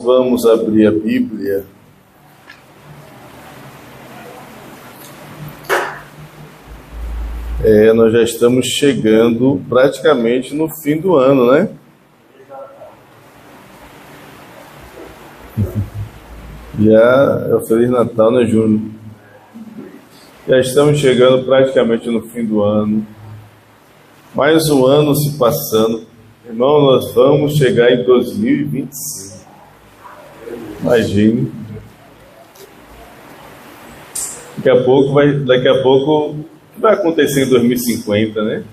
Vamos abrir a Bíblia. Nós já estamos chegando praticamente no fim do ano, né? Já é o Feliz Natal, né, Júnior? Já estamos chegando praticamente no fim do ano. Mais um ano se passando. Irmão, nós vamos chegar em 2025. Imagine. Daqui a pouco, o que vai acontecer em 2050, né?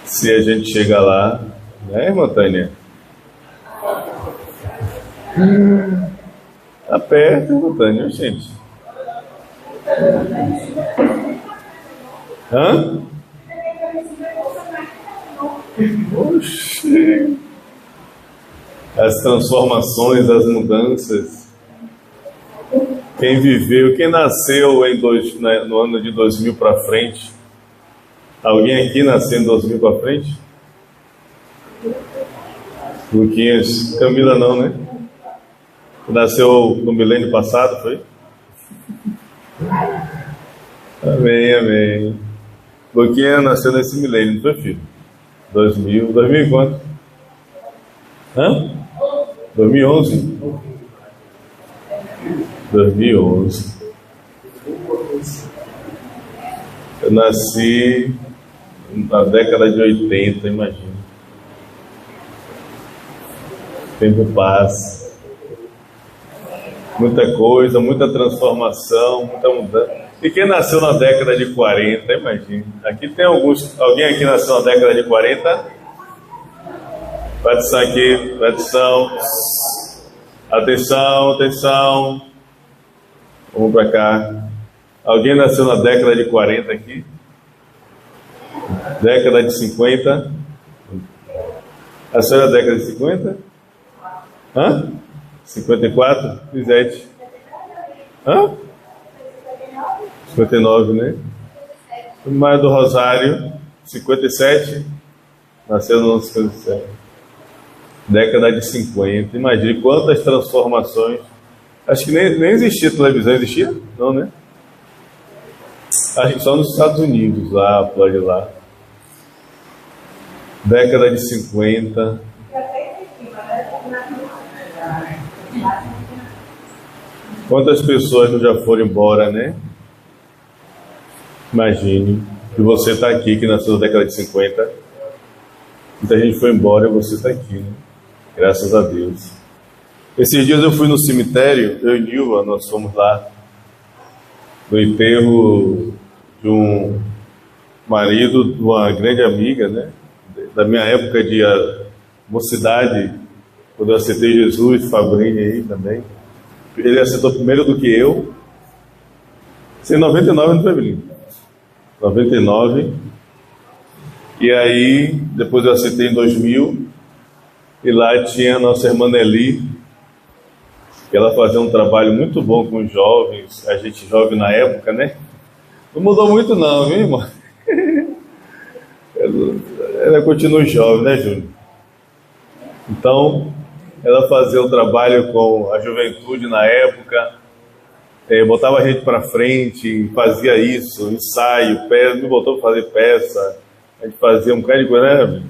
Se a gente chegar lá, né, irmã Tânia? Tá perto, irmã Tânia, gente. Hã? Oxi. As transformações, as mudanças. Quem viveu, quem nasceu no ano de 2000 para frente? Alguém aqui nasceu em 2000 para frente? Luquinhas, Camila não, né? Nasceu no milênio passado, foi? Amém, amém. Luquinha nasceu nesse milênio, não foi, filho? 2000 e quanto? Hã? 2011? 2011. Eu nasci na década de 80, imagina. O tempo passa. Muita coisa, muita transformação, muita mudança. E quem nasceu na década de 40, imagina. Aqui tem alguém aqui nasceu na década de 40? Atenção aqui, atenção. Atenção, atenção. Vamos para cá. Alguém nasceu na década de 40 aqui? Década de 50? A senhora é da década de 50? Hã? 54? Lisete? Hã? 59, né? Maio do Rosário, 57? Nasceu no ano 57. Década de 50. Imagine quantas transformações. Acho que nem existia televisão, existia? Não, né? Acho que só nos Estados Unidos, lá, pode ir lá. Década de 50. Quantas pessoas não já foram embora, né? Imagine que você está aqui, que nasceu na década de 50. Muita gente foi embora e você está aqui, né? Graças a Deus. Esses dias eu fui no cemitério, eu e Nilva, nós fomos lá no enterro de um marido de uma grande amiga, né? Da minha época de mocidade, quando eu aceitei Jesus, Fabrini aí também. Ele aceitou primeiro do que eu. Em 99 não foi, Belinho? 99. E aí, depois eu aceitei em 2000. E lá tinha a nossa irmã Nelly, que ela fazia um trabalho muito bom com os jovens, a gente jovem na época, né? Não mudou muito não, viu, irmã? Ela continua jovem, né, Júnior? Então, ela fazia um trabalho com a juventude na época, botava a gente para frente, fazia isso, ensaio, peça, me botou para fazer peça, a gente fazia um bocado de coisa, né?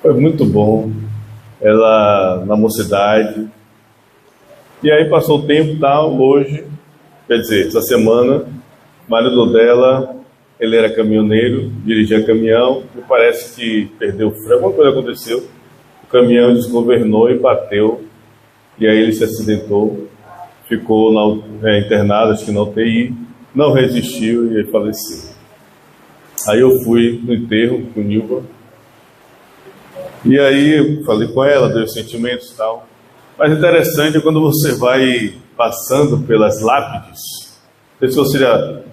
Foi muito bom, ela na mocidade. E aí passou o tempo e tal, hoje, quer dizer, essa semana, o marido dela, ele era caminhoneiro, dirigia caminhão, e parece que perdeu o freio, alguma coisa aconteceu, o caminhão desgovernou e bateu, e aí ele se acidentou, ficou internado, acho que na UTI, não resistiu e ele faleceu. Aí eu fui no enterro com o Nilva, e aí eu falei com ela, dei os sentimentos e tal. Mas interessante é quando você vai passando pelas lápides. Não sei se você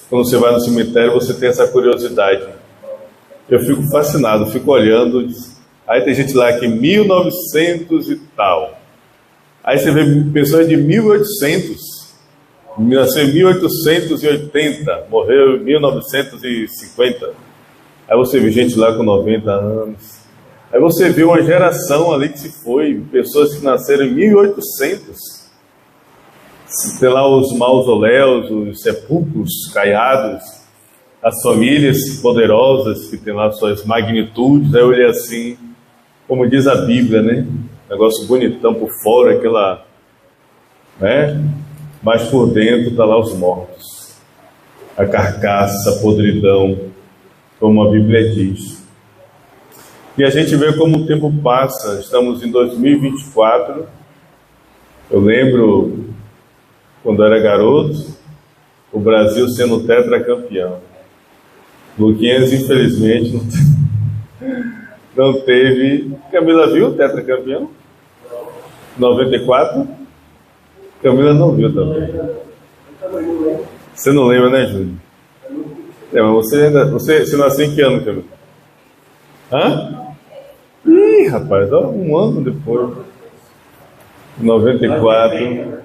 quando você vai no cemitério, você tem essa curiosidade. Eu fico fascinado, fico olhando. Aí tem gente lá que 1900 e tal. Aí você vê pessoas de 1800. Nasceu em 1880, morreu em 1950. Aí você vê gente lá com 90 anos. Aí você vê uma geração ali que se foi, pessoas que nasceram em 1800. Tem lá os mausoléus, os sepulcros caiados, as famílias poderosas que tem lá suas magnitudes. Aí eu olhei assim, como diz a Bíblia, né? Negócio bonitão por fora, aquela, né? Mas por dentro está lá os mortos, a carcaça, a podridão, como a Bíblia diz. E a gente vê como o tempo passa. Estamos em 2024. Eu lembro, quando eu era garoto, o Brasil sendo tetracampeão. Luquinhas, infelizmente, não teve. Camila viu o tetracampeão? 94? Camila não viu também. Você não lembra, né, Júlio? É, mas você nasceu em que ano, Camila? Hã? Ih, rapaz, um ano depois. 94.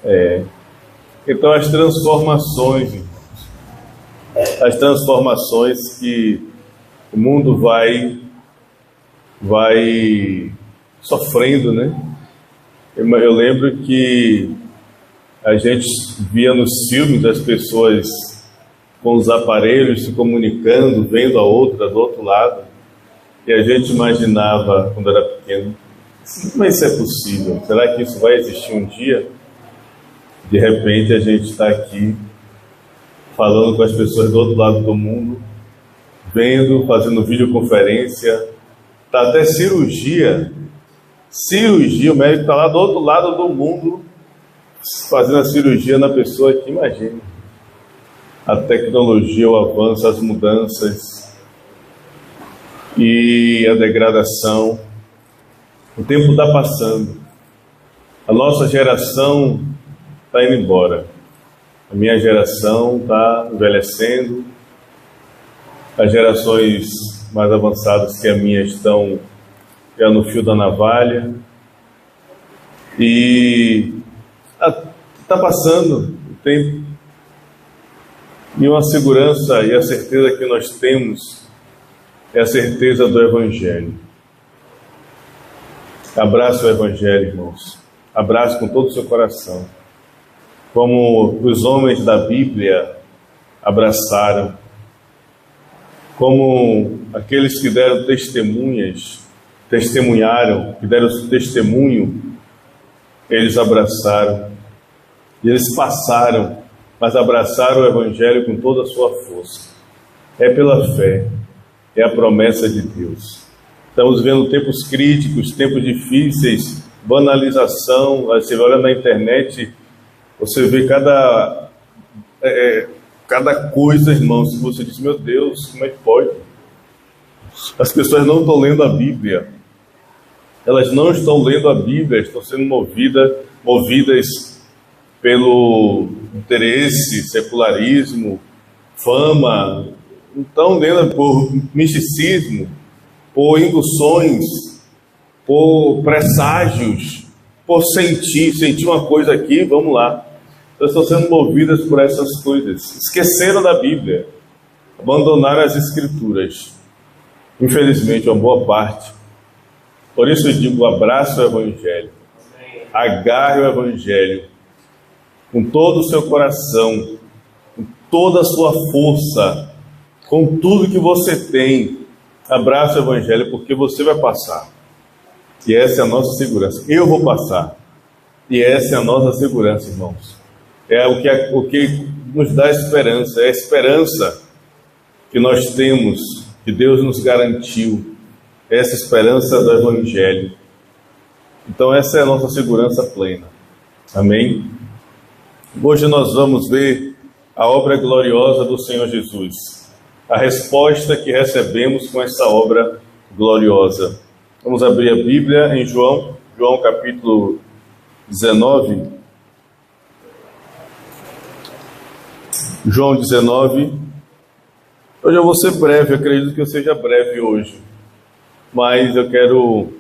É. Então as transformações que o mundo vai sofrendo, né? Eu lembro que a gente via nos filmes as pessoas com os aparelhos se comunicando, vendo a outra do outro lado, e a gente imaginava, quando era pequeno, como isso é possível? Será que isso vai existir um dia? De repente a gente está aqui falando com as pessoas do outro lado do mundo, vendo, fazendo videoconferência, está até cirurgia, o médico está lá do outro lado do mundo fazendo a cirurgia na pessoa aqui. Imagina a tecnologia, o avanço, as mudanças e a degradação. O tempo está passando, a nossa geração está indo embora, a minha geração está envelhecendo, as gerações mais avançadas que a minha estão já no fio da navalha, e está passando o tempo, e uma segurança e a certeza que nós temos é a certeza do Evangelho. Abrace o Evangelho, irmãos. Abrace com todo o seu coração. Como os homens da Bíblia abraçaram, como aqueles que deram testemunharam, que deram testemunho, eles abraçaram. E eles passaram, mas abraçaram o Evangelho com toda a sua força. É pela fé, é a promessa de Deus. Estamos vendo tempos críticos, tempos difíceis, banalização. Você olha na internet, você vê cada coisa, irmãos, que você diz, meu Deus, como é que pode? As pessoas não estão lendo a Bíblia. Elas não estão lendo a Bíblia, estão sendo movidas pelo interesse, secularismo, fama. Não estão lendo por misticismo, por induções, por presságios, por sentir uma coisa aqui, vamos lá. Elas estão sendo movidas por essas coisas. Esqueceram da Bíblia, abandonaram as Escrituras. Infelizmente, uma boa parte. Por isso eu digo, abrace o Evangelho. Agarre o Evangelho com todo o seu coração, com toda a sua força, com tudo que você tem. Abrace o Evangelho, porque você vai passar. E essa é a nossa segurança. Eu vou passar. E essa é a nossa segurança, irmãos. É o que nos dá esperança. É a esperança que nós temos, que Deus nos garantiu. Essa esperança do Evangelho. Então essa é a nossa segurança plena. Amém? Hoje nós vamos ver a obra gloriosa do Senhor Jesus. A resposta que recebemos com essa obra gloriosa. Vamos abrir a Bíblia em João capítulo 19. João 19. Hoje eu vou ser breve, acredito que eu seja breve hoje. Mas eu quero,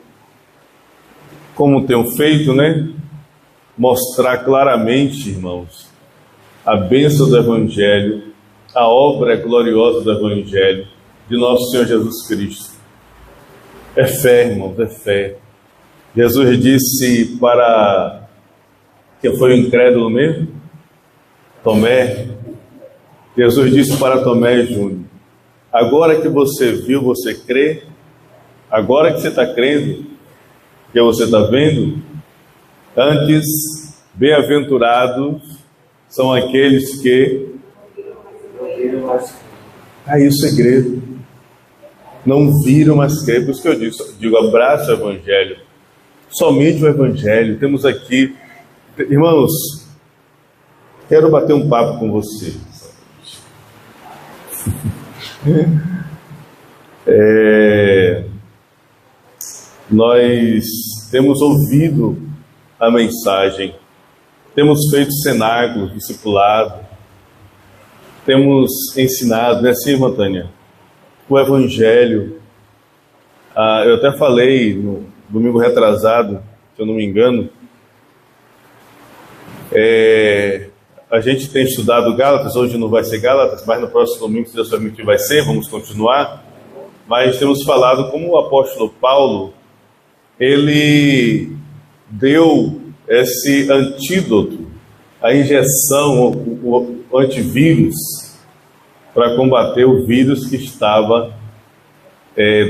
como tenho feito, mostrar claramente, irmãos, a bênção do Evangelho, a obra gloriosa do Evangelho de nosso Senhor Jesus Cristo. É fé, irmãos, é fé. Jesus disse para... Quem foi o incrédulo mesmo? Tomé. Jesus disse para Tomé Júnior: agora que você viu, você crê? Agora que você está crendo, que você está vendo? Antes, bem-aventurados são aqueles que... Aí o segredo. Não viram, mas creem. Por isso que eu digo, abraça o Evangelho. Somente o Evangelho. Temos aqui... Irmãos, quero bater um papo com você. Nós temos ouvido a mensagem, temos feito cenáculo, discipulado, temos ensinado, não é assim, irmã Tânia? O Evangelho. Eu até falei no domingo retrasado, se eu não me engano, a gente tem estudado Gálatas. Hoje não vai ser Gálatas, mas no próximo domingo, se Deus permitir, vai ser, vamos continuar. Mas temos falado como o apóstolo Paulo, ele deu esse antídoto, a injeção, o antivírus, para combater o vírus que estava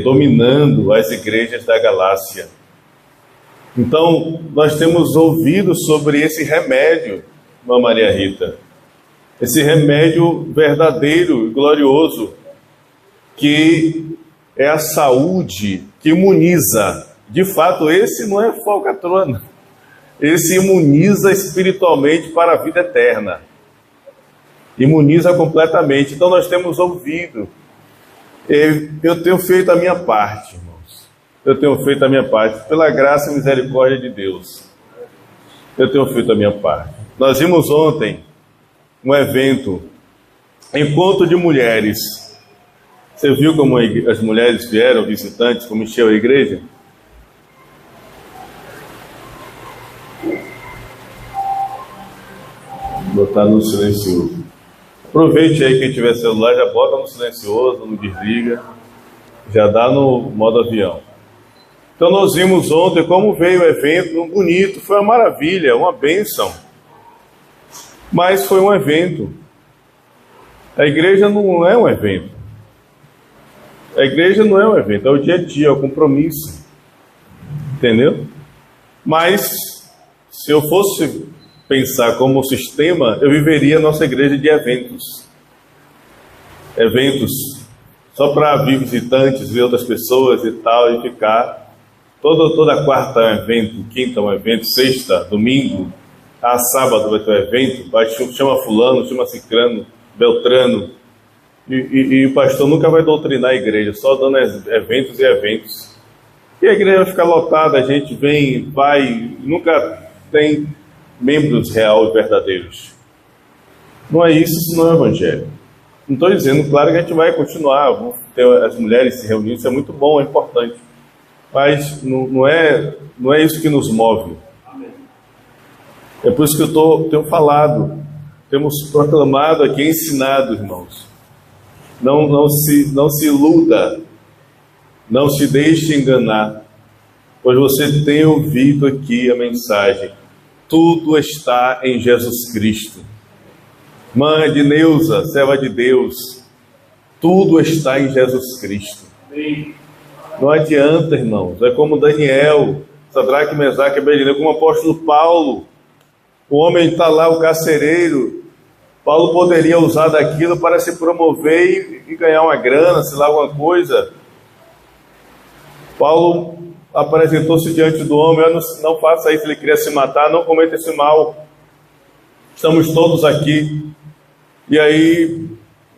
dominando as igrejas da Galácia. Então, nós temos ouvido sobre esse remédio, irmã Maria Rita, esse remédio verdadeiro e glorioso, que é a saúde que imuniza. De fato, esse não é falcatrua, esse imuniza espiritualmente para a vida eterna, imuniza completamente. Então nós temos ouvido. Eu tenho feito a minha parte, irmãos, eu tenho feito a minha parte, pela graça e misericórdia de Deus, eu tenho feito a minha parte. Nós vimos ontem um evento, encontro de mulheres. Você viu como as mulheres vieram, visitantes, como encheu a igreja? Vou botar no silencioso. Aproveite aí, quem tiver celular, já bota no silencioso, não desliga, já dá no modo avião. Então nós vimos ontem como veio o evento, bonito, foi uma maravilha, uma bênção. Mas foi um evento. A igreja não é um evento. A igreja não é um evento, é o dia a dia, é o compromisso. Entendeu? Mas, se eu fosse pensar como sistema, eu viveria a nossa igreja de eventos. Eventos só para vir visitantes, ver outras pessoas e tal, e ficar. Toda quarta é um evento, quinta é um evento, sexta, domingo, sábado vai ter um evento, chama fulano, chama cicrano, beltrano. E o pastor nunca vai doutrinar a igreja, só dando eventos e eventos. E a igreja vai ficar lotada, a gente vem, vai, nunca tem membros reais verdadeiros. Não é isso, senão é o Evangelho. Não estou dizendo, claro que a gente vai continuar, vão ter as mulheres se reunindo, isso é muito bom, é importante. Mas não é isso que nos move. É por isso que eu tenho falado, temos proclamado aqui, ensinado, irmãos. Não se iluda, não se deixe enganar, pois você tem ouvido aqui a mensagem. Tudo está em Jesus Cristo. Mãe de Neuza, serva de Deus, tudo está em Jesus Cristo. Não adianta, irmãos, é como Daniel, Sadraque, Mesaque e Abednego, como o apóstolo Paulo. O homem está lá, o carcereiro. Paulo poderia usar daquilo para se promover e ganhar uma grana, sei lá, alguma coisa. Paulo apresentou-se diante do homem: não faça isso, ele queria se matar, não cometa esse mal. Estamos todos aqui. E aí,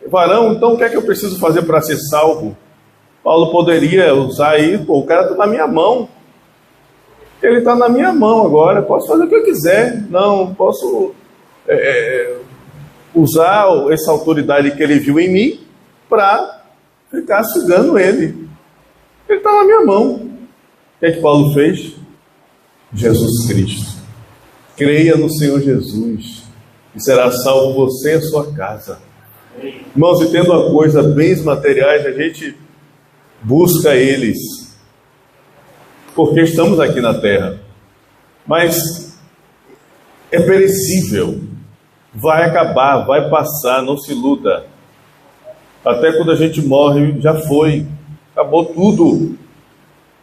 varão, então o que é que eu preciso fazer para ser salvo? Paulo poderia usar aí, o cara está na minha mão. Ele está na minha mão agora, posso fazer o que eu quiser. Não, posso usar essa autoridade que ele viu em mim para ficar sugando ele. Ele está na minha mão. O que é que Paulo fez? Jesus Cristo. Creia no Senhor Jesus e será salvo você e a sua casa. Irmãos, e tendo a coisa, bens materiais, a gente busca eles. porque estamos aqui na terra. Mas é perecível, vai acabar, vai passar, não se iluda. Até quando a gente morre, já foi, acabou tudo,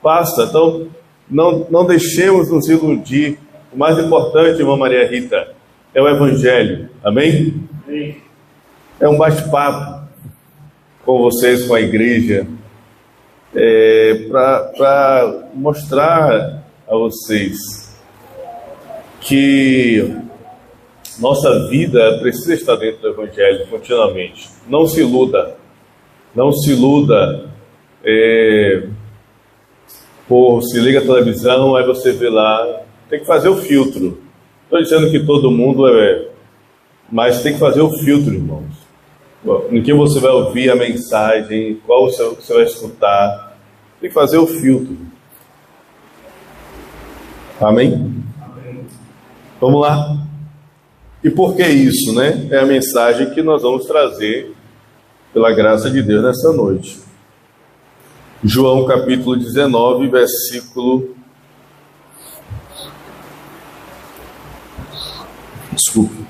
passa. Então, não deixemos nos iludir. O mais importante, irmã Maria Rita, é o Evangelho, amém? Sim. É um bate-papo com vocês, com a igreja, para mostrar a vocês que nossa vida precisa estar dentro do Evangelho continuamente. Não se iluda, não se iluda. Se liga a televisão, aí você vê lá, tem que fazer o filtro. Estou dizendo que todo mundo mas tem que fazer o filtro, irmãos. Em que você vai ouvir a mensagem, qual você vai escutar, tem que fazer o filtro. Amém? Vamos lá. E por que isso, né? É a mensagem que nós vamos trazer pela graça de Deus nessa noite. João capítulo 19, versículo... Desculpe.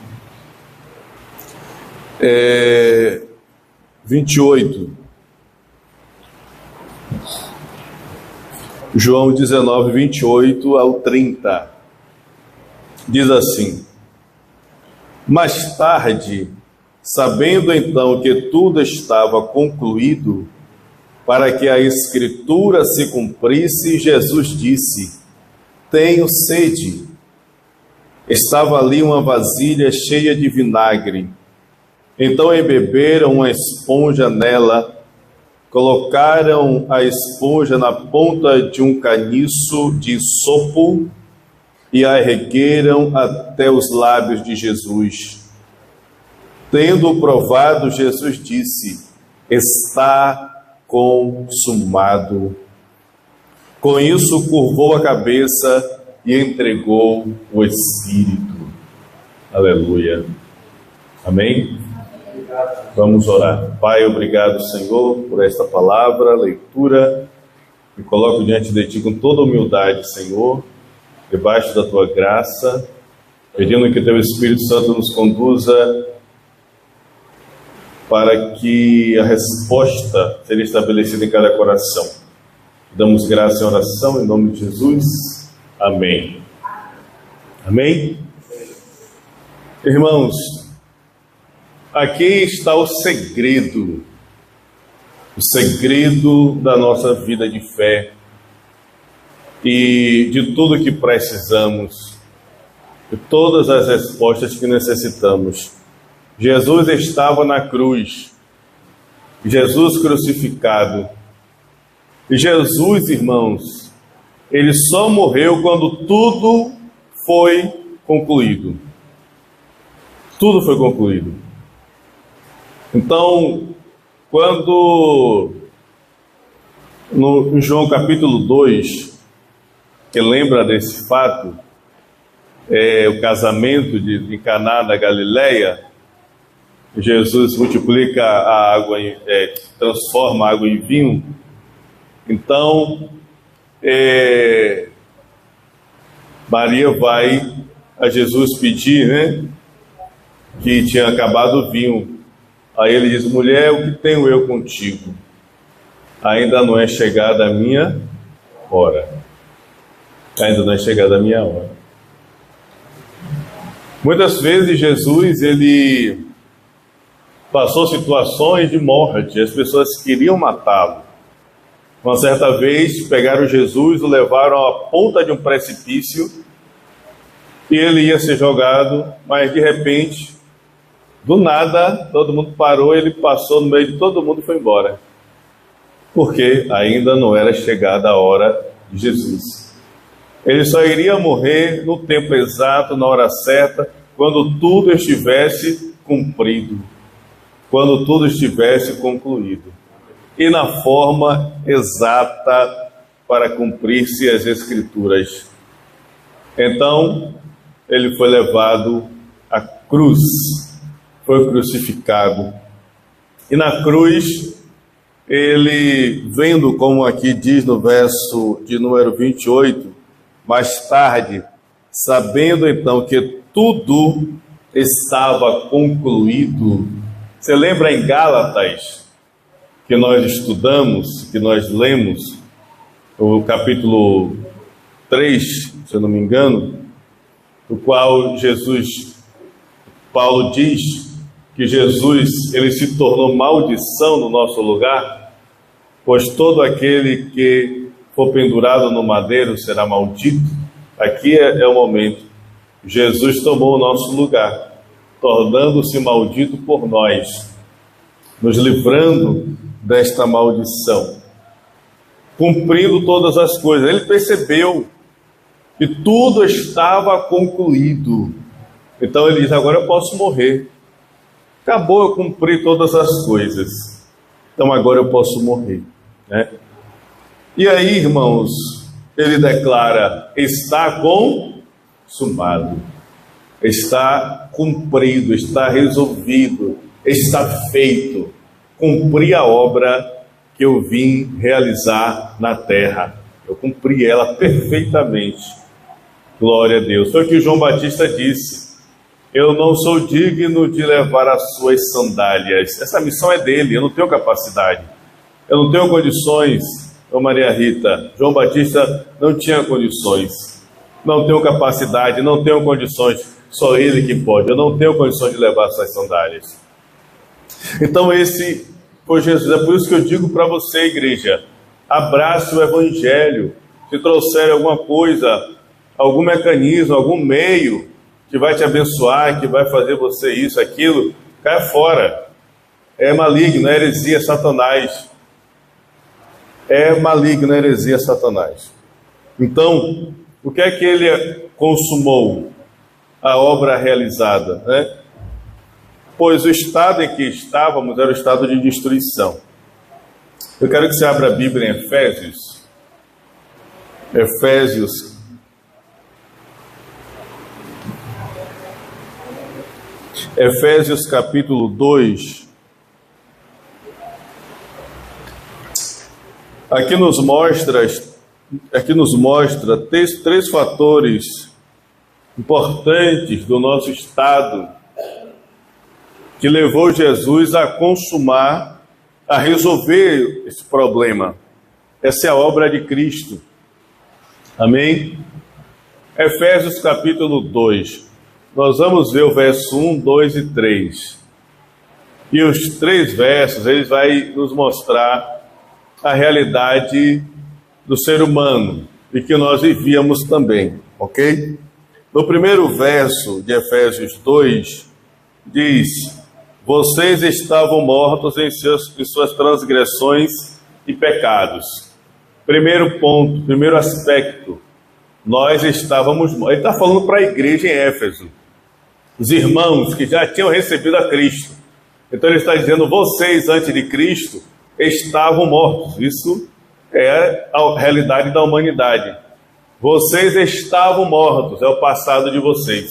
28. João 19, 28 ao 30. Diz assim: mais tarde, sabendo então que tudo estava concluído, para que a Escritura se cumprisse, Jesus disse: tenho sede. Estava ali uma vasilha cheia de vinagre. Então embeberam uma esponja nela, colocaram a esponja na ponta de um caniço de isopo e a ergueram até os lábios de Jesus. Tendo provado, Jesus disse: está consumado. Com isso, curvou a cabeça e entregou o Espírito. Aleluia. Amém? Vamos orar. Pai, obrigado, Senhor, por esta palavra, leitura. Me coloco diante de Ti com toda humildade, Senhor, debaixo da Tua graça, pedindo que Teu Espírito Santo nos conduza para que a resposta seja estabelecida em cada coração. Damos graça em oração, em nome de Jesus. Amém. Amém? Irmãos, aqui está o segredo da nossa vida de fé e de tudo que precisamos, de todas as respostas que necessitamos. Jesus estava na cruz, Jesus crucificado. E Jesus, irmãos, Ele só morreu quando tudo foi concluído. Tudo foi concluído. Então, quando em João capítulo 2, que lembra desse fato, o casamento de Caná da Galileia, Jesus multiplica a água, transforma a água em vinho. Então, Maria vai a Jesus pedir, né, que tinha acabado o vinho. Aí ele diz: mulher, o que tenho eu contigo? Ainda não é chegada a minha hora. Ainda não é chegada a minha hora. Muitas vezes Jesus, ele passou situações de morte, as pessoas queriam matá-lo. Uma certa vez pegaram Jesus, o levaram à ponta de um precipício e ele ia ser jogado, mas de repente, do nada, todo mundo parou, ele passou no meio de todo mundo e foi embora. Porque ainda não era chegada a hora de Jesus. Ele só iria morrer no tempo exato, na hora certa, quando tudo estivesse cumprido, quando tudo estivesse concluído, e na forma exata para cumprir-se as Escrituras. Então, ele foi levado à cruz, foi crucificado. E na cruz, ele, vendo, como aqui diz no verso de número 28, mais tarde, sabendo então que tudo estava concluído. Você lembra em Gálatas, que nós estudamos, que nós lemos, o capítulo 3, se eu não me engano, no qual Paulo diz que Jesus, ele se tornou maldição no nosso lugar, pois todo aquele que for pendurado no madeiro será maldito. Aqui é o momento. Jesus tomou o nosso lugar, tornando-se maldito por nós, nos livrando desta maldição, cumprindo todas as coisas. Ele percebeu que tudo estava concluído. Então ele diz: agora eu posso morrer. Acabou, eu cumpri todas as coisas. Então agora eu posso morrer, né? E aí, irmãos, ele declara: está consumado, está cumprido, está resolvido, está feito. Cumpri a obra que eu vim realizar na terra. Eu cumpri ela perfeitamente. Glória a Deus. Foi o que João Batista disse: eu não sou digno de levar as suas sandálias. Essa missão é dele, eu não tenho capacidade, eu não tenho condições. Ô Maria Rita, João Batista não tinha condições, não tenho capacidade, não tenho condições, só ele que pode. Eu não tenho condições de levar essas sandálias. Então esse foi Jesus. É por isso que eu digo para você, igreja, abrace o Evangelho. Se trouxer alguma coisa, algum mecanismo, algum meio que vai te abençoar, que vai fazer você isso, aquilo, caia fora. É maligno, é heresia, Satanás. É maligno, é heresia, Satanás. Então, o que é que ele consumou? A obra realizada, né? Pois o estado em que estávamos era o estado de destruição. Eu quero que você abra a Bíblia em Efésios capítulo 2. Aqui nos mostra três fatores importantes do nosso estado que levou Jesus a consumar, a resolver esse problema. Essa é a obra de Cristo. Amém? Efésios capítulo 2. Nós vamos ver o verso 1, 2 e 3. E os 3 versos, eles vão nos mostrar a realidade do ser humano e que nós vivíamos também, ok? No primeiro verso de Efésios 2, diz: vocês estavam mortos em suas transgressões e pecados. Primeiro ponto, primeiro aspecto, nós estávamos mortos. Ele está falando para a igreja em Éfeso, os irmãos que já tinham recebido a Cristo. Então ele está dizendo: vocês antes de Cristo estavam mortos. Isso é a realidade da humanidade. Vocês estavam mortos, é o passado de vocês.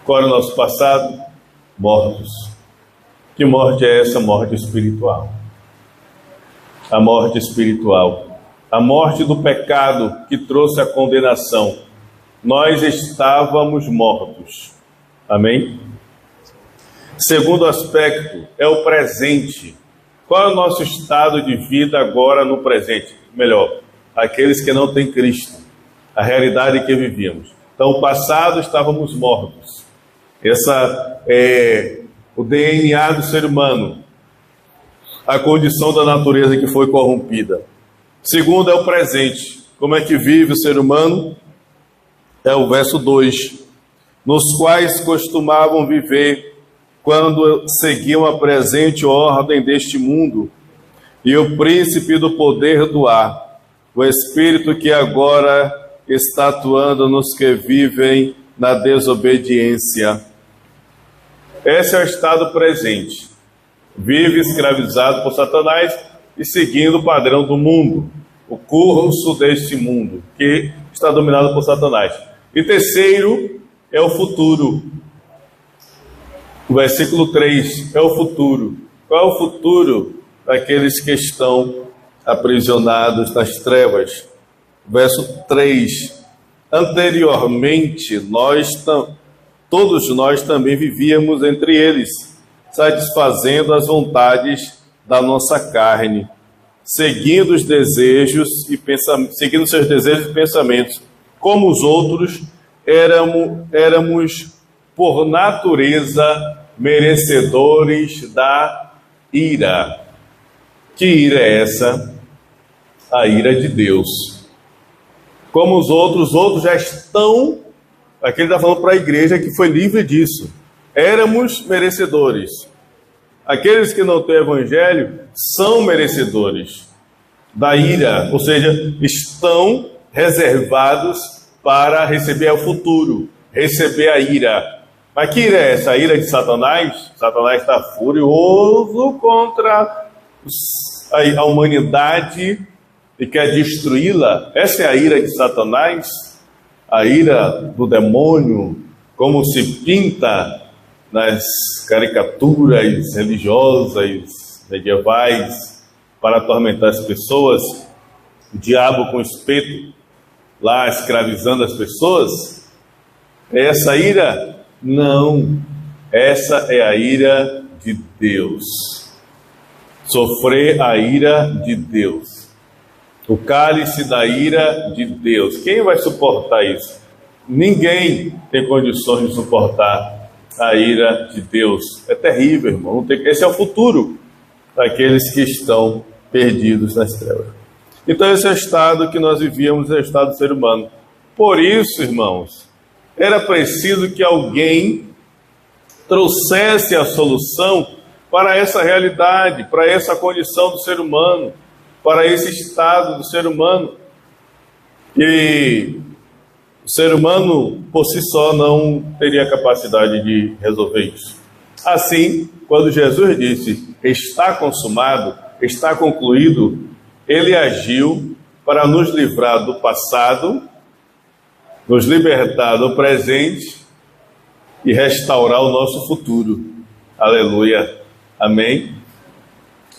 Qual é o nosso passado? Mortos. Que morte é essa? Morte espiritual. A morte espiritual. A morte do pecado que trouxe a condenação. Nós estávamos mortos. Amém? Segundo aspecto é o presente. Qual é o nosso estado de vida agora no presente? Melhor, aqueles que não têm Cristo. A realidade que vivíamos. Então, o passado estávamos mortos. Essa é o DNA do ser humano. A condição da natureza que foi corrompida. Segundo é o presente. Como é que vive o ser humano? É o verso 2. Nos quais costumavam viver quando seguiam a presente ordem deste mundo e o príncipe do poder do ar, o espírito que agora está atuando nos que vivem na desobediência. Esse é o estado presente. Vive escravizado por Satanás e seguindo o padrão do mundo, o curso deste mundo, que está dominado por Satanás. E terceiro é o futuro. O versículo 3 é o futuro. Qual é o futuro daqueles que estão aprisionados nas trevas. Verso 3. Anteriormente, todos nós também vivíamos entre eles, satisfazendo as vontades da nossa carne, seguindo seus desejos e pensamentos. Como os outros, éramos por natureza merecedores da ira. Que ira é essa? A ira de Deus. Como os outros já estão. Aqui ele está falando para a igreja que foi livre disso. Éramos merecedores. Aqueles que não têm evangelho são merecedores da ira, ou seja, estão reservados para receber o futuro, receber a ira. Mas que ira é essa? A ira de Satanás? Satanás está furioso contra a humanidade e quer destruí-la. Essa é a ira de Satanás, a ira do demônio, como se pinta nas caricaturas religiosas medievais para atormentar as pessoas, o diabo com espeto lá escravizando as pessoas. É essa ira? Não, essa é a ira de Deus. Sofrer a ira de Deus, o cálice da ira de Deus. Quem vai suportar isso? Ninguém tem condições de suportar a ira de Deus. É terrível, irmão. Esse é o futuro daqueles que estão perdidos nas trevas. Então esse é o estado que nós vivíamos, é o estado do ser humano. Por isso, irmãos, era preciso que alguém trouxesse a solução para essa realidade, para essa condição do ser humano, para esse estado do ser humano. E o ser humano, por si só, não teria capacidade de resolver isso. Assim, quando Jesus disse, está consumado, está concluído, ele agiu para nos livrar do passado, nos libertar do presente e restaurar o nosso futuro. Aleluia. Amém.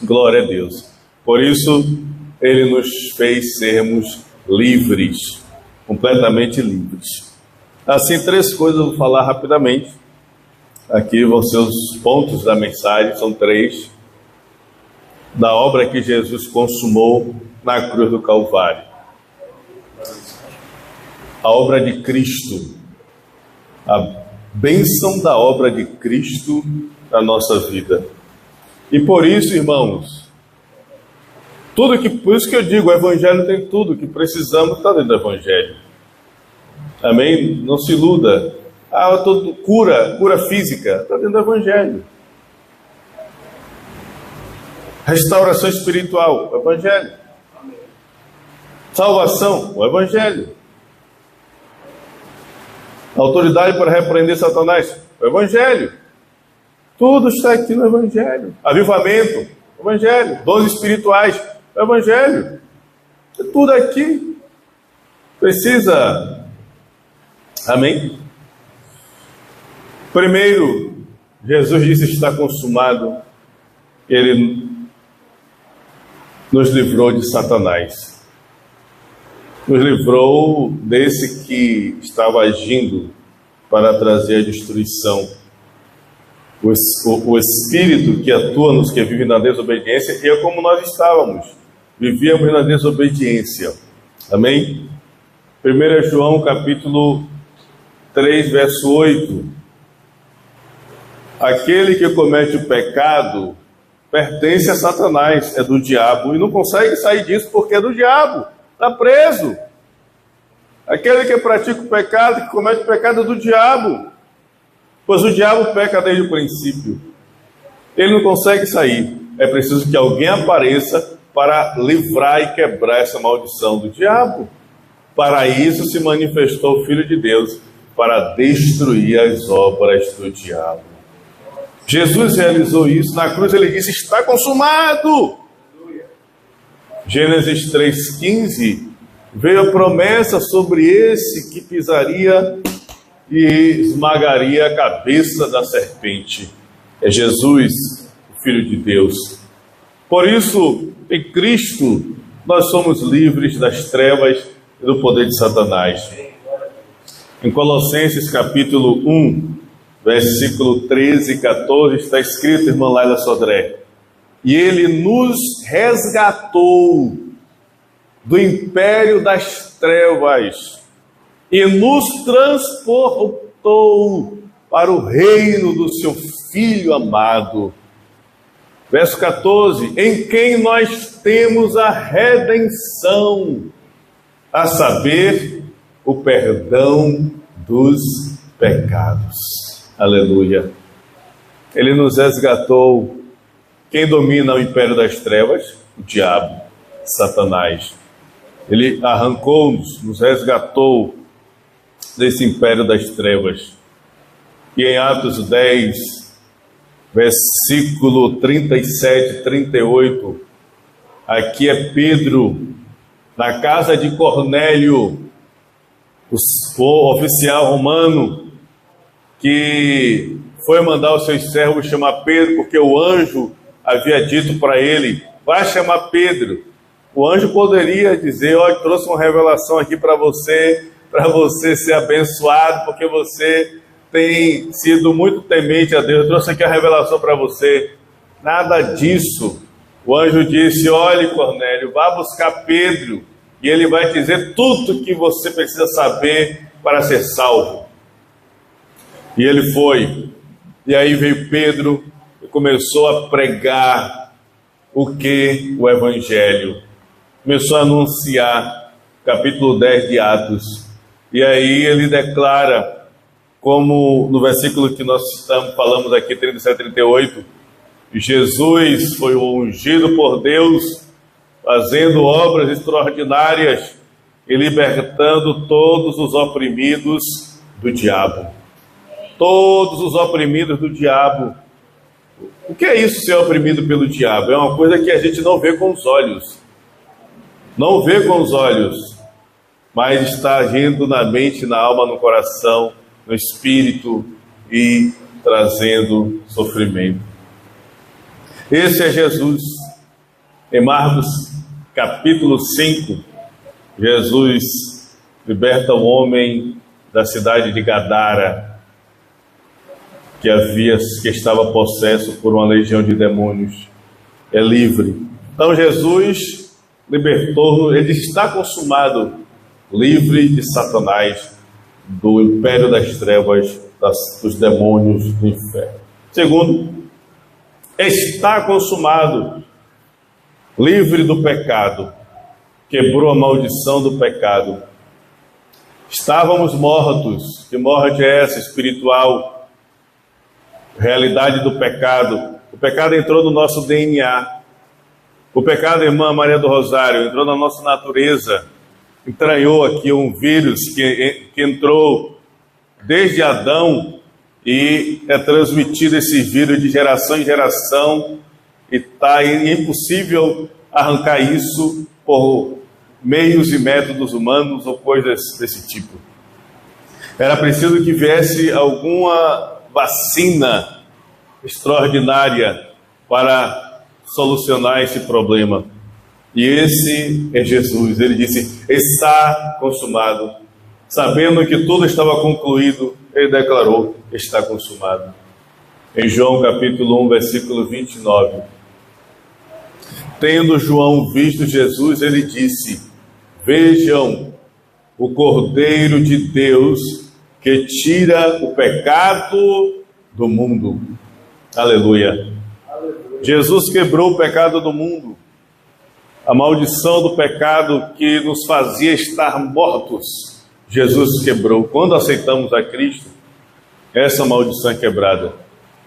Glória a Deus. Por isso, ele nos fez sermos livres, completamente livres. Assim, 3 coisas eu vou falar rapidamente. Aqui vão ser os pontos da mensagem, são 3, da obra que Jesus consumou na cruz do Calvário. A obra de Cristo, a bênção da obra de Cristo na nossa vida. E por isso, irmãos, por isso que eu digo, o Evangelho tem tudo que precisamos, está dentro do Evangelho. Amém? Não se iluda. Cura física, está dentro do Evangelho. Restauração espiritual, o Evangelho. Salvação, o Evangelho. Autoridade para repreender Satanás, o Evangelho. Tudo está aqui no Evangelho. Avivamento, o Evangelho. Dons espirituais, o Evangelho. É tudo aqui. Precisa. Amém? Primeiro, Jesus disse está consumado. Ele nos livrou de Satanás. Nos livrou desse que estava agindo para trazer a destruição. O espírito que atua nos que vivem na desobediência, e é como nós estávamos, vivíamos na desobediência. Amém? 1 João capítulo 3, verso 8. Aquele que comete o pecado pertence a Satanás, é do diabo, e não consegue sair disso porque é do diabo, está preso. Aquele que pratica o pecado, que comete o pecado é do diabo, pois o diabo peca desde o princípio. Ele não consegue sair. É preciso que alguém apareça para livrar e quebrar essa maldição do diabo. Para isso se manifestou o Filho de Deus, para destruir as obras do diabo. Jesus realizou isso na cruz. Ele disse, está consumado. Gênesis 3,15, veio a promessa sobre esse que pisaria e esmagaria a cabeça da serpente. É Jesus, o Filho de Deus. Por isso, em Cristo, nós somos livres das trevas e do poder de Satanás. Em Colossenses capítulo 1, versículo 13 e 14, está escrito, irmã Laila Sodré, e Ele nos resgatou do império das trevas e nos transportou para o reino do seu Filho amado. Verso 14, em quem nós temos a redenção, a saber, o perdão dos pecados. Aleluia. Ele nos resgatou. Quem domina o império das trevas? O diabo, Satanás. Ele arrancou-nos, nos resgatou desse império das trevas. E em Atos 10, versículo 37 e 38, aqui é Pedro, na casa de Cornélio, o oficial romano, que foi mandar os seus servos chamar Pedro, porque o anjo havia dito para ele, vai chamar Pedro. O anjo poderia dizer, olha, trouxe uma revelação aqui para você ser abençoado, porque você tem sido muito temente a Deus, eu trouxe aqui a revelação para você. Nada disso. O anjo disse, olhe Cornélio, vá buscar Pedro, e ele vai dizer tudo que você precisa saber para ser salvo. E ele foi, e aí veio Pedro e começou a pregar o que? O Evangelho. Começou a anunciar, capítulo 10 de Atos. E aí ele declara, como no versículo que nós falamos aqui, 37 e 38, Jesus foi ungido por Deus, fazendo obras extraordinárias e libertando todos os oprimidos do diabo. Todos os oprimidos do diabo. O que é isso, ser oprimido pelo diabo? É uma coisa que a gente não vê com os olhos. Não vê com os olhos, mas está agindo na mente, na alma, no coração, no espírito e trazendo sofrimento. Esse é Jesus. Em Marcos capítulo 5, Jesus liberta um homem da cidade de Gadara, que estava possesso por uma legião de demônios. É livre. Então Jesus libertou, ele está consumado, livre de Satanás, do império das trevas, dos demônios do inferno. Segundo, está consumado, livre do pecado, quebrou a maldição do pecado. Estávamos mortos, que morte é essa? Espiritual, realidade do pecado. O pecado entrou no nosso DNA. O pecado, irmã Maria do Rosário, entrou na nossa natureza, entranhou aqui um vírus que entrou desde Adão e é transmitido esse vírus de geração em geração e está impossível arrancar isso por meios e métodos humanos ou coisas desse tipo. Era preciso que viesse alguma vacina extraordinária para solucionar esse problema. E esse é Jesus. Ele disse, está consumado. Sabendo que tudo estava concluído, ele declarou, está consumado. Em João capítulo 1, versículo 29. Tendo João visto Jesus, ele disse, vejam o Cordeiro de Deus que tira o pecado do mundo. Aleluia. Jesus quebrou o pecado do mundo. A maldição do pecado que nos fazia estar mortos, Jesus quebrou. Quando aceitamos a Cristo, essa maldição é quebrada.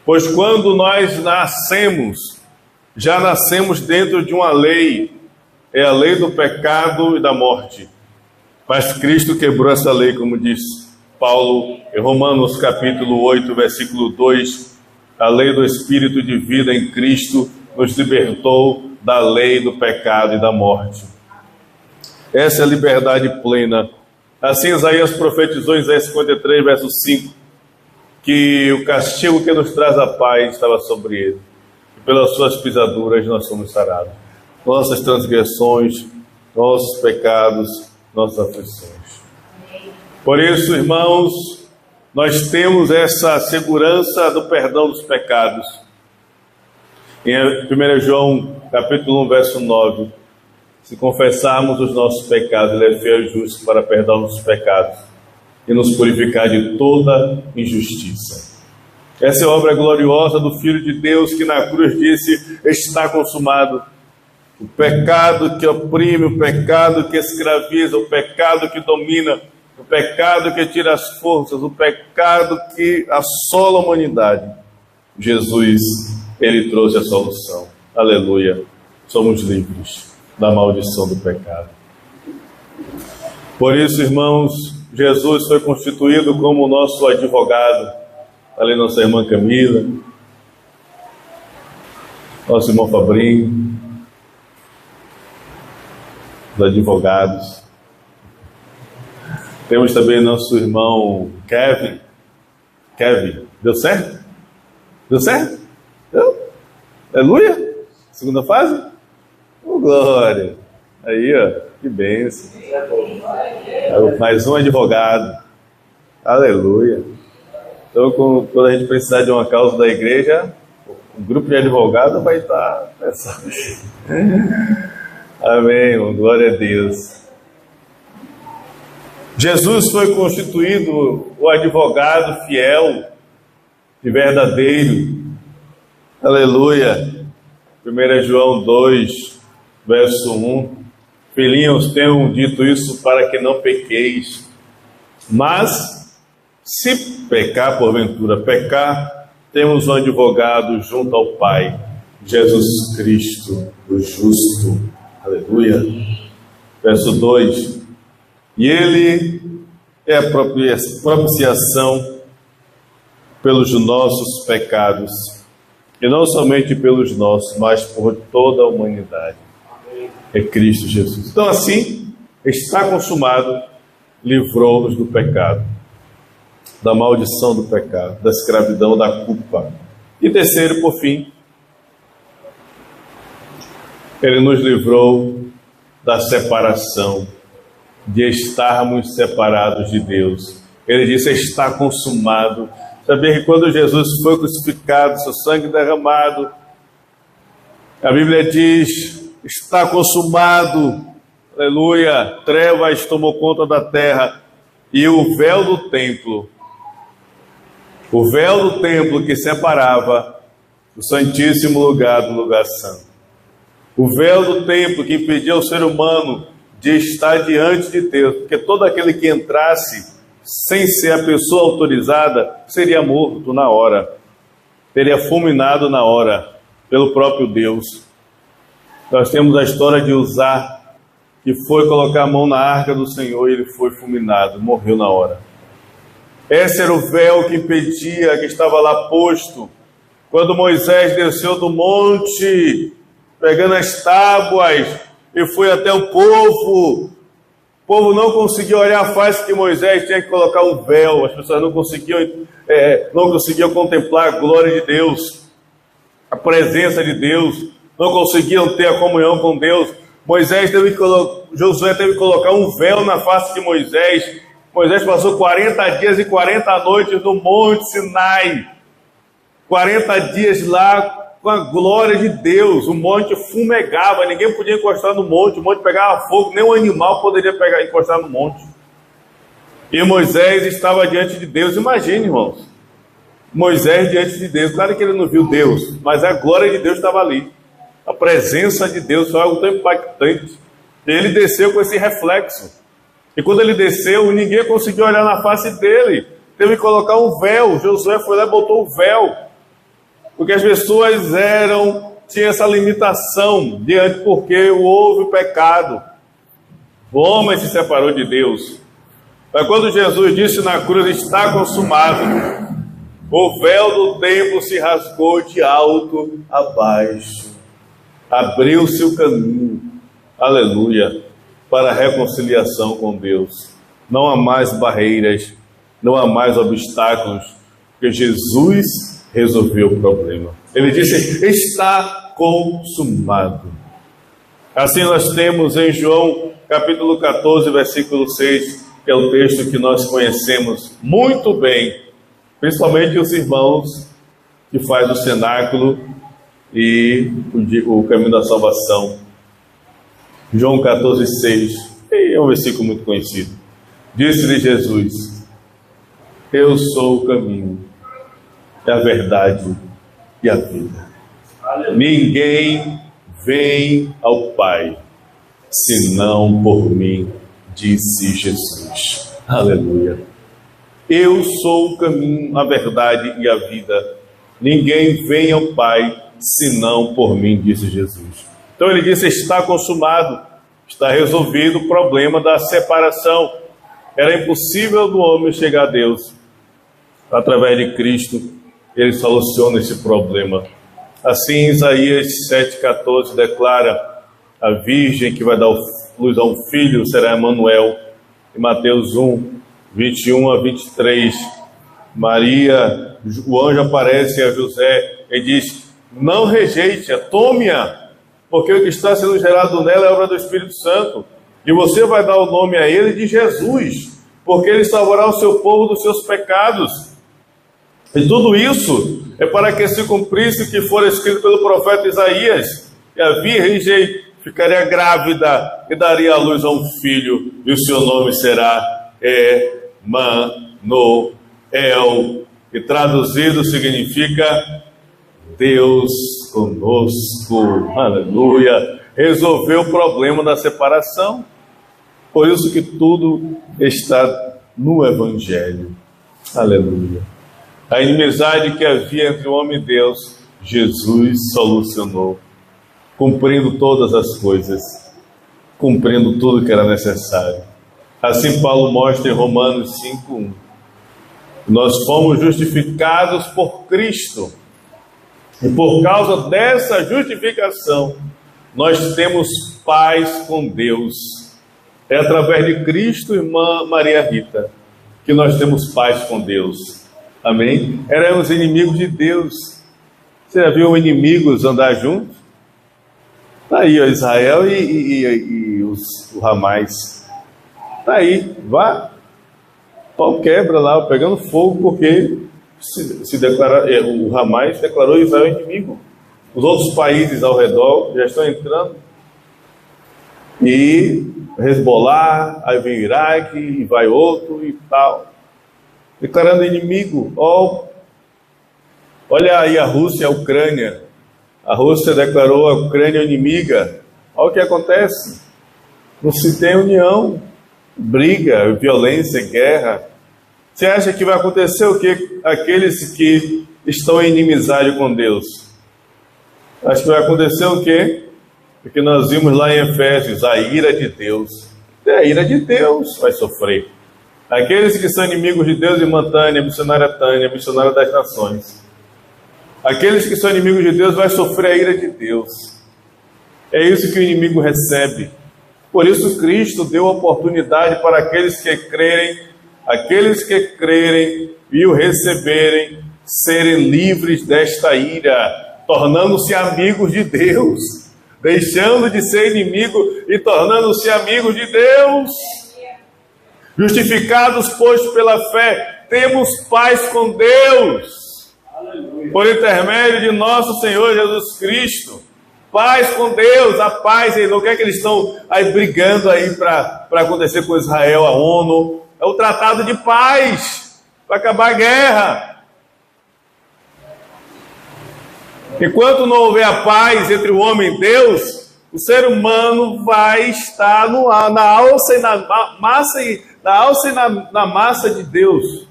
Pois quando nós nascemos, já nascemos dentro de uma lei, é a lei do pecado e da morte. Mas Cristo quebrou essa lei, como diz Paulo em Romanos capítulo 8, versículo 2, a lei do Espírito de vida em Cristo nos libertou da lei do pecado e da morte. Essa é a liberdade plena. Assim Isaías profetizou em Isaías 53, verso 5, que o castigo que nos traz a paz estava sobre ele. e pelas suas pisaduras nós somos sarados. Nossas transgressões, nossos pecados, nossas aflições. Por isso, irmãos, nós temos essa segurança do perdão dos pecados. Em 1 João, capítulo 1, verso 9, se confessarmos os nossos pecados, Ele é fiel e justo para perdoar os pecados e nos purificar de toda injustiça. Essa é a obra gloriosa do Filho de Deus, que na cruz disse: está consumado. O pecado que oprime, o pecado que escraviza, o pecado que domina, o pecado que tira as forças, o pecado que assola a humanidade. Jesus, Ele trouxe a solução. Aleluia. Somos livres da maldição do pecado. Por isso, irmãos, Jesus foi constituído como o nosso advogado. Ali nossa irmã Camila, nosso irmão Fabrinho, os advogados. Temos também nosso irmão Kevin. Deu certo? Deu certo? Deu? Aleluia? Segunda fase? Oh, glória! Aí, ó, que bênção. Mais um advogado. Aleluia. Então, quando a gente precisar de uma causa da igreja, o grupo de advogados vai estar pensando. Amém, irmão. Glória a Deus. Jesus foi constituído o advogado fiel e verdadeiro. Aleluia. 1 João 2, verso 1. Filhinhos, tenho dito isso para que não pequeis. Mas, se pecar, porventura pecar, temos um advogado junto ao Pai, Jesus Cristo, o justo. Aleluia. Verso 2. E Ele é a propiciação pelos nossos pecados, e não somente pelos nossos, mas por toda a humanidade. É Cristo Jesus. Então, assim, está consumado, livrou-nos do pecado, da maldição do pecado, da escravidão, da culpa. E terceiro, por fim, Ele nos livrou da separação, de estarmos separados de Deus. Ele disse: está consumado. Sabia que quando Jesus foi crucificado, seu sangue derramado, a Bíblia diz: está consumado. Aleluia. Trevas tomou conta da terra, e o véu do templo que separava o Santíssimo Lugar do Lugar Santo, o véu do templo que impedia o ser humano de estar diante de Deus, porque todo aquele que entrasse sem ser a pessoa autorizada seria morto na hora, seria fulminado na hora pelo próprio Deus. Nós temos a história de Uzá, que foi colocar a mão na arca do Senhor e ele foi fulminado, morreu na hora. Esse era o véu que impedia, que estava lá posto. Quando Moisés desceu do monte, pegando as tábuas, e foi até o povo não conseguia olhar a face de Moisés, tinha que colocar um véu. As pessoas não conseguiam contemplar a glória de Deus, a presença de Deus, não conseguiam ter a comunhão com Deus. Josué teve que colocar um véu na face de Moisés. Moisés passou 40 dias e 40 noites no Monte Sinai, 40 dias lá com a glória de Deus. O monte fumegava, ninguém podia encostar no monte, o monte pegava fogo, nem um animal poderia encostar no monte. E Moisés estava diante de Deus. Imagine, irmãos, Moisés diante de Deus. Claro que ele não viu Deus, mas a glória de Deus estava ali. A presença de Deus foi algo tão impactante. E ele desceu com esse reflexo. E quando ele desceu, ninguém conseguiu olhar na face dele. Teve que colocar um véu. Josué foi lá e botou o véu. Porque as pessoas tinham essa limitação diante, porque houve o pecado. O homem se separou de Deus. Mas quando Jesus disse na cruz: está consumado, o véu do templo se rasgou de alto a baixo. Abriu-se o caminho, aleluia, para a reconciliação com Deus. Não há mais barreiras, não há mais obstáculos, porque Jesus resolveu o problema. Ele disse: está consumado. Assim nós temos em João capítulo 14, versículo 6, que é o texto que nós conhecemos muito bem, principalmente os irmãos que fazem o cenáculo e o caminho da salvação. João 14, 6, é um versículo muito conhecido. Disse-lhe Jesus: eu sou o caminho, a verdade e a vida. Ninguém vem ao Pai senão por mim, disse Jesus. Aleluia. Eu sou o caminho, a verdade e a vida. Ninguém vem ao Pai senão por mim, disse Jesus. Então ele disse: está consumado, está resolvido o problema da separação. Era impossível do homem chegar a Deus. Através de Cristo, ele soluciona esse problema. Assim, Isaías 7,14 declara: a virgem que vai dar luz a um filho será Emanuel. Em Mateus 1, 21 a 23, Maria, o anjo aparece a José e diz: não rejeite-a, tome-a, porque o que está sendo gerado nela é obra do Espírito Santo. E você vai dar o nome a ele de Jesus, porque ele salvará o seu povo dos seus pecados. E tudo isso é para que se cumprisse o que for escrito pelo profeta Isaías: e a virgem ficaria grávida e daria à luz a um filho, e o seu nome será Emanuel, que traduzido significa Deus conosco. Aleluia. Resolveu o problema da separação. Por isso que tudo está no Evangelho. Aleluia. A inimizade que havia entre o homem e Deus, Jesus solucionou, cumprindo todas as coisas, cumprindo tudo que era necessário. Assim Paulo mostra em Romanos 5:1. Nós fomos justificados por Cristo, e por causa dessa justificação, nós temos paz com Deus. É através de Cristo, irmã Maria Rita, que nós temos paz com Deus. Amém? Éramos inimigos de Deus. Você já viu inimigos andar juntos? Está aí, ó, Israel e o Hamás. Está aí, vá. Pau quebra lá, pegando fogo, porque o Hamás declarou Israel inimigo. Os outros países ao redor já estão entrando. E Hezbollah, aí vem o Iraque, e vai outro e tal. Declarando inimigo. Olha aí a Rússia e a Ucrânia. A Rússia declarou a Ucrânia inimiga. Olha o que acontece. Não se tem união. Briga, violência, guerra. Você acha que vai acontecer o que aqueles que estão em inimizade com Deus? Acho que vai acontecer o quê? Porque nós vimos lá em Efésios, a ira de Deus. A ira de Deus vai sofrer. Aqueles que são inimigos de Deus, irmã Tânia, missionária das nações. Aqueles que são inimigos de Deus vai sofrer a ira de Deus. É isso que o inimigo recebe. Por isso Cristo deu oportunidade para aqueles que crerem e o receberem, serem livres desta ira, tornando-se amigos de Deus, deixando de ser inimigo e tornando-se amigos de Deus. Justificados, pois, pela fé, temos paz com Deus, por intermédio de nosso Senhor Jesus Cristo. Paz com Deus, a paz. Não quer que eles estão aí brigando aí para acontecer com Israel, a ONU. É o tratado de paz para acabar a guerra. Enquanto não houver a paz entre o homem e Deus, o ser humano vai estar na alça e na massa de Deus.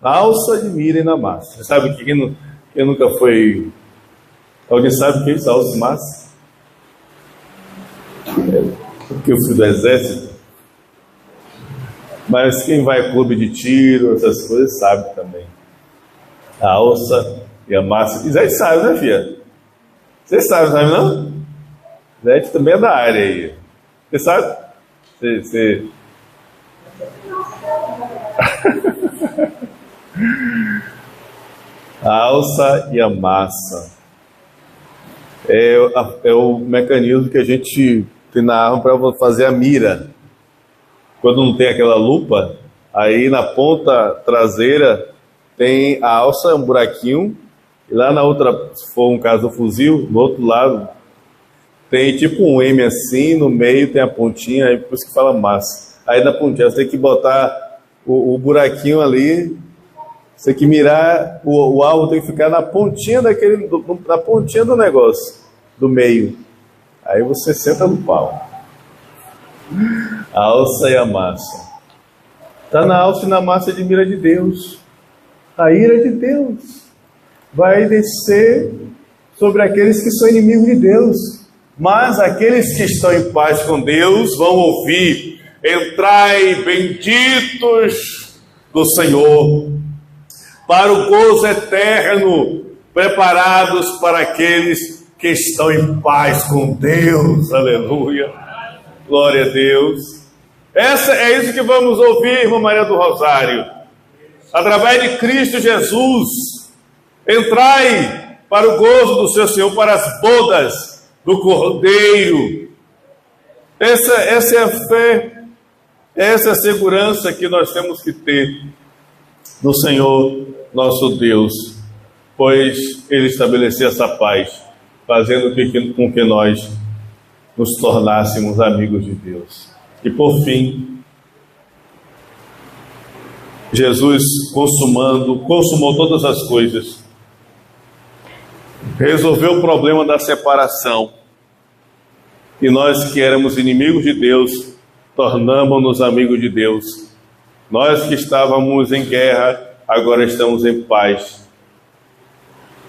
Na alça de mira e na massa. Você sabe que quem nunca foi... Alguém sabe o que é isso? Alça e massa? Porque eu fui do exército. Mas quem vai a clube de tiro, essas coisas, sabe também. A alça e a massa. Zé sabe, né, filha? Você sabe, sabe não? Zé também é da área aí. Você sabe? Você... A alça e a massa é o mecanismo que a gente tem na arma para fazer a mira. Quando não tem aquela lupa, aí na ponta traseira tem a alça, um buraquinho, e lá na outra, se for um caso do fuzil, no outro lado tem tipo um M assim, no meio tem a pontinha, aí por isso que fala massa. Aí na pontinha você tem que botar o buraquinho ali, você tem que mirar, o alvo tem que ficar na pontinha na pontinha do negócio, do meio. Aí você senta no pau. A alça e a massa. Está na alça e na massa de mira de Deus. A ira de Deus vai descer sobre aqueles que são inimigos de Deus. Mas aqueles que estão em paz com Deus vão ouvir: entrai benditos do Senhor, para o gozo eterno, preparados para aqueles que estão em paz com Deus. Aleluia, glória a Deus. É isso que vamos ouvir, irmã Maria do Rosário. Através de Cristo Jesus, entrai para o gozo do seu Senhor, para as bodas do Cordeiro. Essa é a fé, essa é a segurança que nós temos que ter no Senhor nosso Deus, pois Ele estabeleceu essa paz, fazendo com que nós nos tornássemos amigos de Deus. E por fim, Jesus consumou todas as coisas, resolveu o problema da separação, e nós que éramos inimigos de Deus, tornamos-nos amigos de Deus. Nós que estávamos em guerra, agora estamos em paz.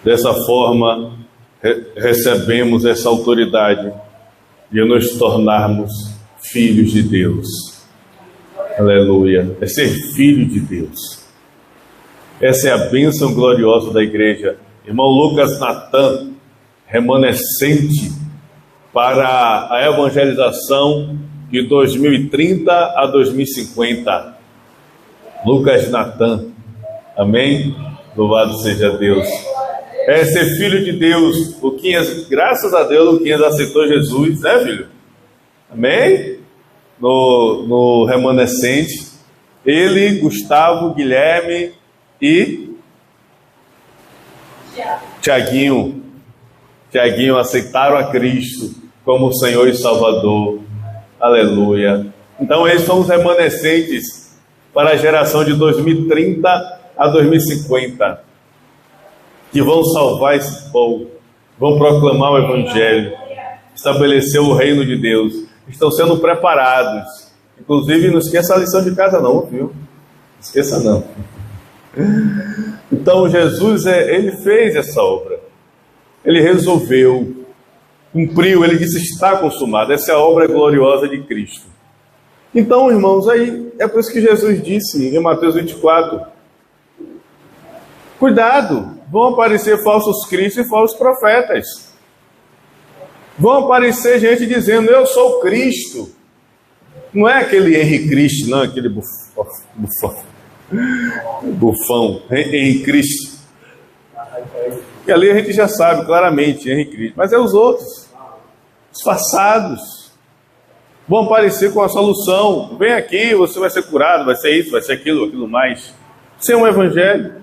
Dessa forma, recebemos essa autoridade de nos tornarmos filhos de Deus. Aleluia. É ser filho de Deus. Essa é a bênção gloriosa da igreja. Irmão Lucas Natan, remanescente para a evangelização de 2030 a 2050. Lucas Natan. Amém? Louvado seja Deus. É ser filho de Deus. Luquinhas, graças a Deus, Luquinhas aceitou Jesus, né, filho? Amém? No remanescente. Ele, Gustavo, Guilherme e Tiaguinho aceitaram a Cristo como Senhor e Salvador. Aleluia. Então eles são os remanescentes para a geração de 2030 a 2050, que vão salvar esse povo, vão proclamar o Evangelho, estabelecer o reino de Deus. Estão sendo preparados. Inclusive, não esqueça a lição de casa não, viu? Não esqueça não. Então Jesus, ele fez essa obra. Ele resolveu, cumpriu, ele disse: está consumado. Essa é a obra gloriosa de Cristo. Então, irmãos, aí é por isso que Jesus disse em Mateus 24: cuidado, vão aparecer falsos cristos e falsos profetas. Vão aparecer gente dizendo: eu sou o Cristo. Não é aquele Henri Cristo, não, aquele bufão, Henri Cristo. E ali a gente já sabe claramente, Henri Cristo. Mas é os outros, disfarçados. Vão aparecer com a solução: vem aqui, você vai ser curado, vai ser isso, vai ser aquilo mais. Sem um evangelho,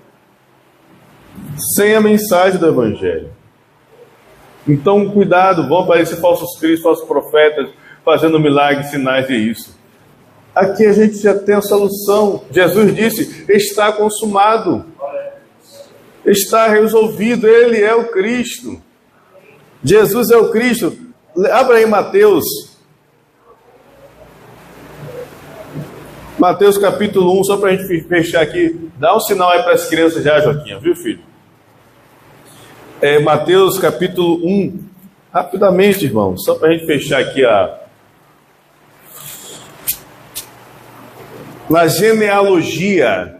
sem a mensagem do evangelho. Então, cuidado, vão aparecer falsos cristos, falsos profetas, fazendo milagres, sinais e isso. Aqui a gente já tem a solução. Jesus disse: está consumado. Está resolvido, Ele é o Cristo. Jesus é o Cristo. Abra aí Mateus. Mateus capítulo 1, só para a gente fechar aqui. Dá um sinal aí para as crianças já, Joaquim, viu, filho? Mateus capítulo 1. Rapidamente, irmão, só para a gente fechar aqui na genealogia.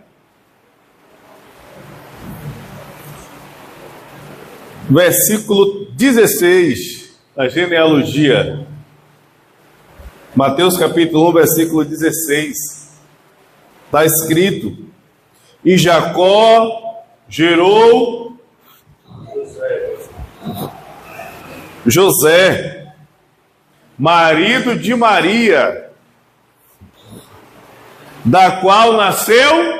Versículo 16, na genealogia. Mateus capítulo 1, versículo 16. Está escrito: e Jacó gerou José, marido de Maria, da qual nasceu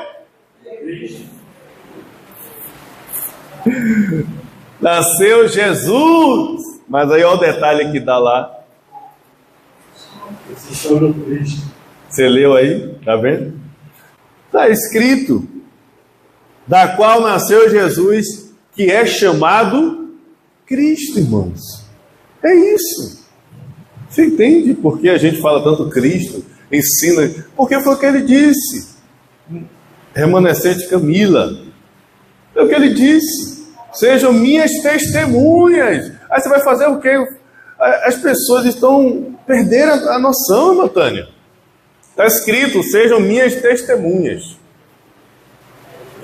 Jesus. Mas aí olha o detalhe que dá lá. Você leu aí? Tá vendo? Está escrito: da qual nasceu Jesus, que é chamado Cristo, irmãos. É isso. Você entende por que a gente fala tanto Cristo? Ensina. Porque foi o que ele disse. Remanescente Camila. É o que ele disse. Sejam minhas testemunhas. Aí você vai fazer o quê? As pessoas perderam a noção, irmã Tânia. Está escrito: sejam minhas testemunhas.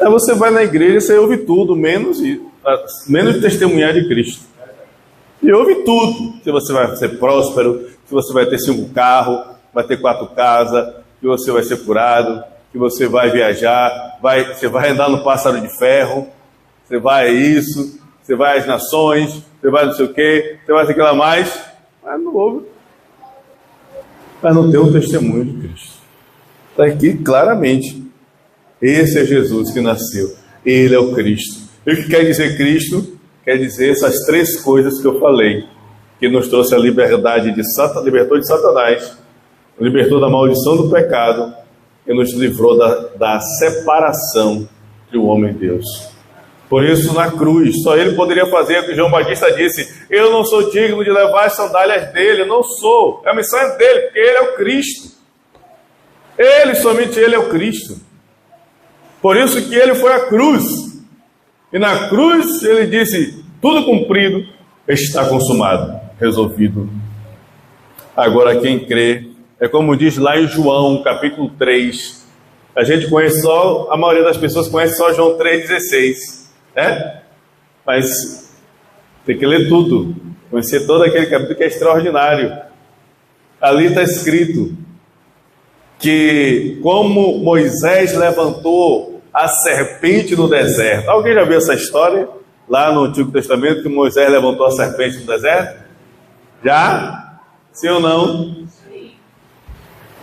Aí você vai na igreja e você ouve tudo, menos testemunhar de Cristo. E ouve tudo. Se você vai ser próspero, se você vai ter 5 carros, vai ter 4 casas, que você vai ser curado, que você vai viajar, você vai andar no pássaro de ferro, você vai a isso, você vai às nações, você vai não sei o quê, você vai aquilo a mais, mas não ouve. Mas não tem um testemunho de Cristo. Está aqui claramente. Esse é Jesus que nasceu. Ele é o Cristo. E o que quer dizer Cristo? Quer dizer essas 3 coisas que eu falei, que nos trouxe a liberdade libertou de Satanás, libertou da maldição do pecado e nos livrou da separação entre o homem e Deus. Por isso, na cruz, só ele poderia fazer o que João Batista disse: eu não sou digno de levar as sandálias dele. Eu não sou. A missão é dele, porque ele é o Cristo. Somente ele é o Cristo. Por isso que ele foi à cruz. E na cruz ele disse: tudo cumprido, está consumado, resolvido. Agora quem crê, é como diz lá em João, capítulo 3. A gente conhece só, a maioria das pessoas conhece só João 3,16, né? Mas tem que ler tudo, conhecer todo aquele capítulo que é extraordinário. Ali está escrito que como Moisés levantou a serpente no deserto. Alguém já viu essa história? Lá no Antigo Testamento, que Moisés levantou a serpente no deserto? Já? Sim ou não? Sim.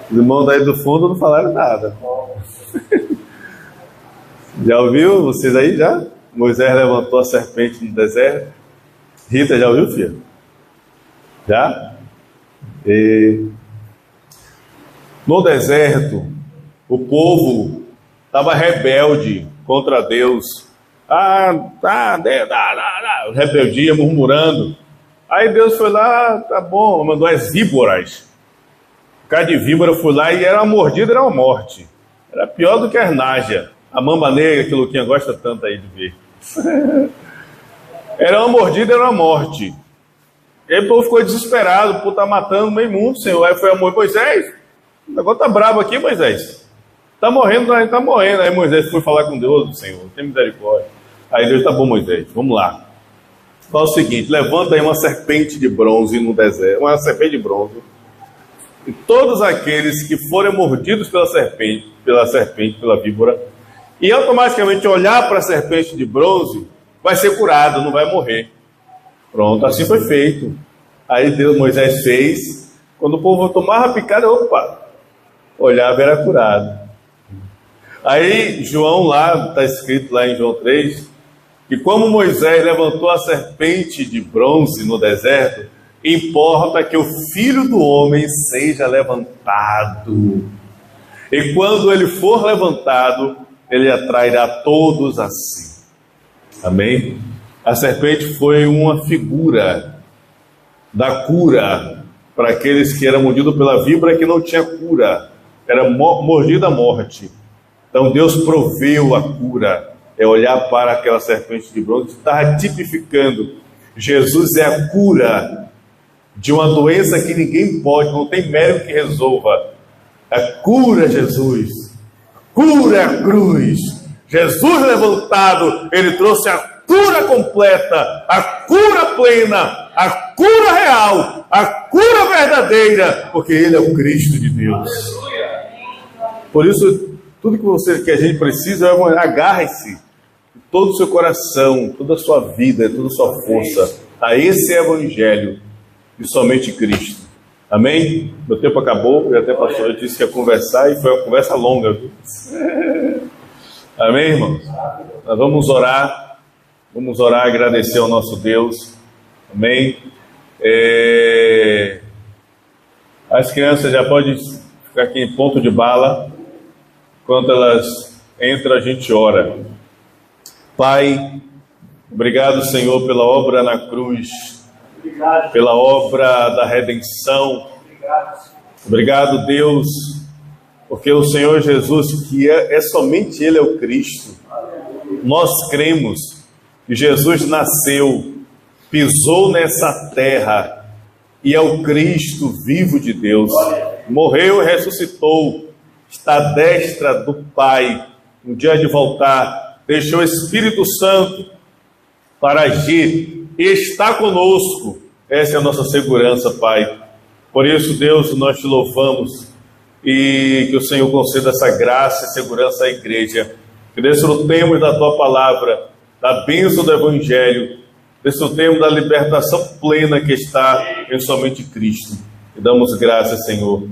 Os irmãos daí do fundo não falaram nada. Já ouviu? Vocês aí já? Moisés levantou a serpente no deserto. Rita, já ouviu, filha? Já? No deserto, o povo estava rebelde contra Deus. Rebeldia, murmurando. Aí Deus foi lá, tá bom, mandou as víboras. O cara de víbora foi lá e era uma mordida, era uma morte. Era pior do que a náusea. A mamba negra que o Luquinha gosta tanto aí de ver. Era uma mordida, era uma morte. E aí o povo ficou desesperado por estar matando meio mundo, Senhor. Aí foi a Moisés, o negócio tá brabo aqui, Moisés. Tá morrendo. Aí Moisés foi falar com Deus: Senhor, tem misericórdia. Aí Deus: tá bom, Moisés, vamos lá. Fala o seguinte: levanta aí uma serpente de bronze no deserto, uma serpente de bronze, e todos aqueles que forem mordidos pela serpente, pela víbora, e automaticamente olhar para a serpente de bronze, vai ser curado, não vai morrer. Pronto, assim foi feito. Aí Moisés fez. Quando o povo tomava a picada, olhava, era curado. Aí João lá, está escrito lá em João 3, que como Moisés levantou a serpente de bronze no deserto, importa que o Filho do Homem seja levantado. E quando ele for levantado, ele atrairá todos a si. Amém? A serpente foi uma figura da cura para aqueles que eram mordidos pela víbora, que não tinha cura, era mordida a morte. Então Deus proveu a cura. É olhar para aquela serpente de bronze, está tipificando. Jesus é a cura de uma doença que ninguém pode, não tem médico que resolva. A cura é Jesus, a cura é a cruz. Jesus levantado, ele trouxe a cura completa, a cura plena, a cura real, a cura verdadeira, porque ele é o Cristo de Deus. Por isso, tudo que a gente precisa é agarre-se de todo o seu coração, toda a sua vida, toda a sua força a esse Evangelho e somente Cristo. Amém? Meu tempo acabou, e até a pastora disse que ia conversar, e foi uma conversa longa, viu? Amém, irmãos? Nós vamos orar e agradecer ao nosso Deus. Amém? As crianças já podem ficar aqui em ponto de bala. Quando elas entram, a gente ora. Pai, obrigado, Senhor, pela obra na cruz, pela obra da redenção. Obrigado, Deus, porque o Senhor Jesus, que somente Ele é o Cristo. Nós cremos que Jesus nasceu, pisou nessa terra e é o Cristo vivo de Deus. Morreu e ressuscitou, está à destra do Pai. No dia de voltar, deixou o Espírito Santo para agir e está conosco. Essa é a nossa segurança, Pai. Por isso, Deus, nós te louvamos e que o Senhor conceda essa graça e segurança à igreja. Que desfrutemos da tua palavra, da bênção do Evangelho, desfrutemos da libertação plena que está em somente Cristo. E damos graças, Senhor.